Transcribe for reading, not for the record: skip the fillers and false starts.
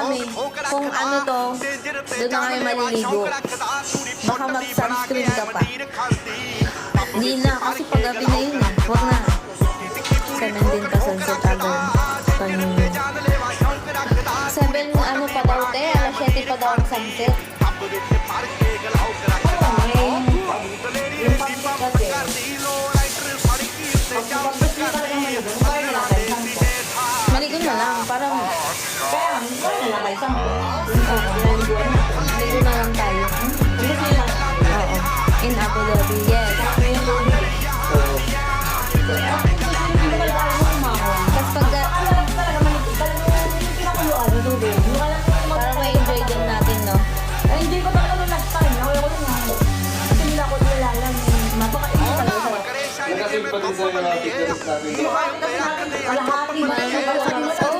kami. Kung ano to, doon na kami maliligo. Baka mag-sunscreen ka pa. Hindi na, kasi paggabi na yun. Huwag na. 17 ka sunset agad. Kanina. 7 ano pa daw, te? Alas 7 pa daw ang sunset. Yung pag-sit kasi, pag-sit mo talagang maligo, kaya nila kayo sampo. Maligo na lang, parang Kaya, kaya nila kayo sampo. maligo na lang tayo. Hindi sila lang. Oo. In Abu Dhabi, yes. Tapos pagka, parang may enjoy din natin, no? Enjoy ko talaga nung last time. Nawala ko lang ako. Kasi hindi ako nilalang. Mapakainin talaga sa Nakasin pa din sa'yo yung pictures natin. kalahati. Parang